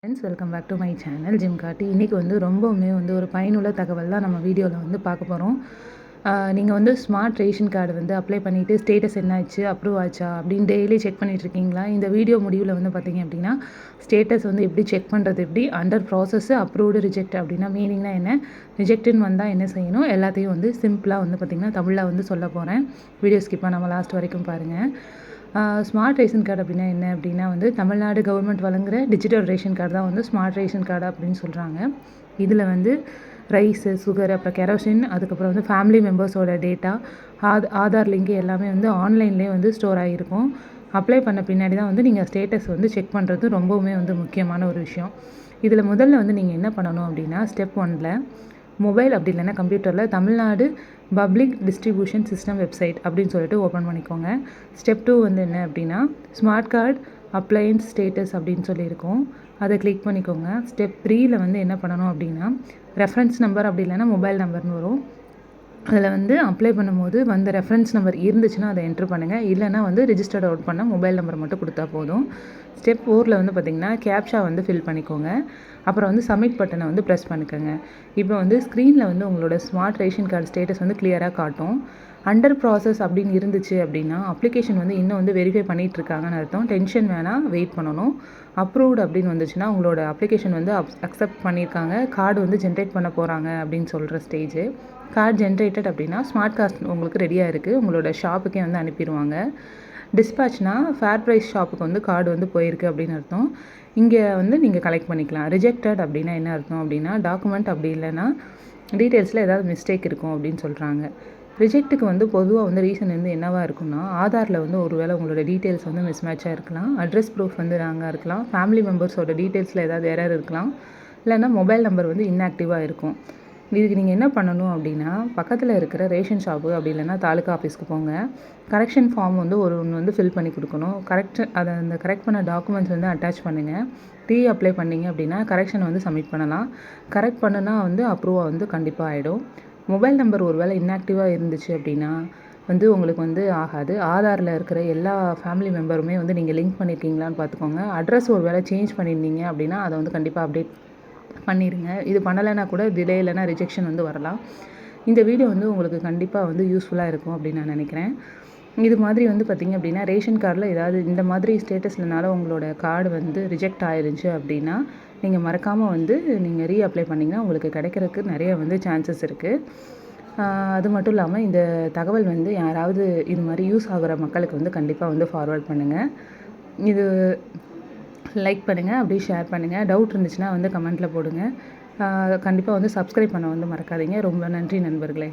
Friends, welcome back to my channel ஜிம் காட்டி. இன்றைக்கி ரொம்பவுமே ஒரு பயனுள்ள தகவல் தான் நம்ம வீடியோவில் பார்க்க போகிறோம். நீங்கள் ஸ்மார்ட் ரேஷன் கார்டு அப்ளை பண்ணிவிட்டு ஸ்டேட்டஸ் என்ன ஆச்சு, அப்ரூவ் ஆச்சா அப்படின்னு டெய்லி செக் பண்ணிகிட்ருக்கீங்களா? இந்த வீடியோ முடிவில் பார்த்தீங்க அப்படின்னா ஸ்டேட்டஸ் எப்படி செக் பண்ணுறது, எப்படி அண்டர் ப்ராசஸ், அப்ரூவ்டு, ரிஜெக்ட் அப்படின்னா மீனிங்னா என்ன, ரிஜெக்ட்டுன்னு வந்தால் என்ன செய்யணும், எல்லாத்தையும் சிம்பிளாக பார்த்திங்கன்னா தமிழில் சொல்ல போகிறேன். வீடியோ ஸ்கிப் பண்ணாமல் லாஸ்ட் வரைக்கும் பாருங்கள். ஸ்மார்ட் ரேஷன் கார்டு அப்படின்னா என்ன அப்படின்னா தமிழ்நாடு கவர்மெண்ட் வழங்குகிற டிஜிட்டல் ரேஷன் கார்டு தான் ஸ்மார்ட் ரேஷன் கார்டு அப்படின்னு சொல்கிறாங்க. இதில் ரைஸு, சுகர், அப்புறம் கெரோசின், அதுக்கப்புறம் ஃபேமிலி மெம்பர்ஸோட டேட்டா, ஆதார் லிங்க் எல்லாமே ஆன்லைன்லேயே ஸ்டோர் ஆகிருக்கும். அப்ளை பண்ண பின்னாடி தான் நீங்கள் ஸ்டேட்டஸ் செக் பண்ணுறது ரொம்பவுமே முக்கியமான ஒரு விஷயம். இதில் முதல்ல நீங்கள் என்ன பண்ணணும் அப்படின்னா, ஸ்டெப் 1ல் மொபைல் அப்படி இல்லைன்னா கம்ப்யூட்டரில் Tamil Nadu public distribution system website அப்படின்னு சொல்லிட்டு ஓப்பன் பண்ணிக்கோங்க. ஸ்டெப் 2 என்ன அப்படின்னா, ஸ்மார்ட் கார்டு அப்ளையன்ஸ் ஸ்டேட்டஸ் அப்படின்னு சொல்லியிருக்கோம், அதை கிளிக் பண்ணிக்கோங்க. ஸ்டெப் 3ல் என்ன பண்ணணும் அப்படின்னா, ரெஃபரன்ஸ் நம்பர் அப்படி இல்லைன்னா மொபைல் நம்பர்னு வரும். அதில் அப்ளை பண்ணும்போது ரெஃபரன்ஸ் நம்பர் இருந்துச்சுன்னா அதை என்ட்ரு பண்ணுங்கள், இல்லைனா ரிஜிஸ்டர்ட் அவுட் பண்ண மொபைல் நம்பர் மட்டும் கொடுத்தா போதும். ஸ்டெப் 4ல் பார்த்திங்கன்னா கேப்ஷா ஃபில் பண்ணிக்கோங்க. அப்புறம் சப்மிட் பட்டனை ப்ரெஸ் பண்ணிக்கோங்க. இப்போ ஸ்க்ரீனில் உங்களோட ஸ்மார்ட் ரேஷன் கார்டு ஸ்டேட்டஸ் கிளியராக காட்டும். அண்டர் ப்ராசஸ் அப்படின்னு இருந்துச்சு அப்படின்னா அப்ளிகேஷன் இன்னும் வெரிஃபை பண்ணிகிட்ருக்காங்கன்னு அர்த்தம். டென்ஷன் வேணாம், வெயிட் பண்ணணும். அப்ரூவ்டு அப்படின்னு வந்துச்சுன்னா உங்களோட அப்ளிகேஷன் அக்செப்ட் பண்ணியிருக்காங்க, கார்டு ஜென்ரேட் பண்ண போகிறாங்க அப்படின்னு சொல்கிற ஸ்டேஜ். கார்டு ஜென்ரேட்டட் அப்படின்னா ஸ்மார்ட் கார்டு உங்களுக்கு ரெடியாக இருக்குது, உங்களோட ஷாப்புக்கே அனுப்பிடுவாங்க. டிஸ்பேட்ச்னா ஃபேர் ப்ரைஸ் ஷாப்புக்கு கார்டு போயிருக்கு அப்படின்னு அர்த்தம். இங்கே நீங்கள் கலெக்ட் பண்ணிக்கலாம். ரிஜெக்டட் அப்படின்னா என்ன அர்த்தம் அப்படின்னா, டாக்குமெண்ட் அப்படி இல்லைன்னா டீட்டெயில்ஸில் ஏதாவது மிஸ்டேக் இருக்கும் அப்படின்னு சொல்கிறாங்க. ரிஜெக்ட்டுக்கு பொதுவாக ரீசன் என்னவாக இருக்குன்னா, ஆதாரில் ஒரு வேளை உங்களோட டீட்டெயில்ஸ் மிஸ்மேட்சாக இருக்கலாம், அட்ரஸ் ப்ரூஃப் ராங்காக இருக்கலாம், ஃபேமிலி மெம்பர்ஸோட டீட்டெயில்ஸில் ஏதாவது எரர் இருக்கலாம், இல்லைன்னா மொபைல் நம்பர் இன்ஆக்டிவாக இருக்கும். இதுக்கு நீங்கள் என்ன பண்ணணும் அப்படின்னா, பக்கத்தில் இருக்கிற ரேஷன் ஷாப்பு அப்படி இல்லைன்னா தாலுக்கா ஆஃபீஸ்க்கு போங்க. கரெக்ஷன் ஃபார்ம் ஒன்று ஃபில் பண்ணி கொடுக்கணும். அந்த கரெக்ட் பண்ண டாக்குமெண்ட்ஸ் அட்டாச் பண்ணுங்கள். அப்ளை பண்ணிங்க அப்படின்னா கரெக்ஷன் சப்மிட் பண்ணலாம். கரெக்ட் பண்ணுனா அப்ரூவாக கண்டிப்பாக ஆகிடும். மொபைல் நம்பர் ஒரு வேளை இன்ஆக்டிவாக இருந்துச்சு அப்படின்னா உங்களுக்கு ஆகாது. ஆதாரில் இருக்கிற எல்லா ஃபேமிலி மெம்பருமே நீங்கள் லிங்க் பண்ணியிருக்கீங்களான்னு பார்த்துக்கோங்க. அட்ரஸ் ஒரு வேளை சேஞ்ச் பண்ணியிருந்தீங்க அப்படின்னா அதை கண்டிப்பாக அப்டேட் பண்ணிடுங்க. இது பண்ணலைன்னா கூட டிலே இல்லைனா ரிஜெக்ஷன் வரலாம். இந்த வீடியோ உங்களுக்கு கண்டிப்பாக யூஸ்ஃபுல்லாக இருக்கும் அப்படின்னு நான் நினைக்கிறேன். இது மாதிரி பார்த்திங்க அப்படின்னா ரேஷன் கார்டில் ஏதாவது இந்த மாதிரி ஸ்டேட்டஸ்னால உங்களோட கார்டு ரிஜெக்ட் ஆயிருந்துச்சு அப்படின்னா நீங்கள் மறக்காமல் நீங்கள் ரீஅப்ளை பண்ணிங்கன்னா உங்களுக்கு கிடைக்கிறதுக்கு நிறைய சான்சஸ் இருக்குது. அது மட்டும் இல்லாமல் இந்த தகவல் யாராவது இது மாதிரி யூஸ் ஆகிற மக்களுக்கு கண்டிப்பாக ஃபார்வர்ட் பண்ணுங்கள். இது லைக் பண்ணுங்கள், அப்படியே ஷேர் பண்ணுங்கள். டவுட் இருந்துச்சுன்னா கமெண்ட்டில் போடுங்க. கண்டிப்பாக சப்ஸ்கிரைப் பண்ண மறக்காதீங்க. ரொம்ப நன்றி நண்பர்களே.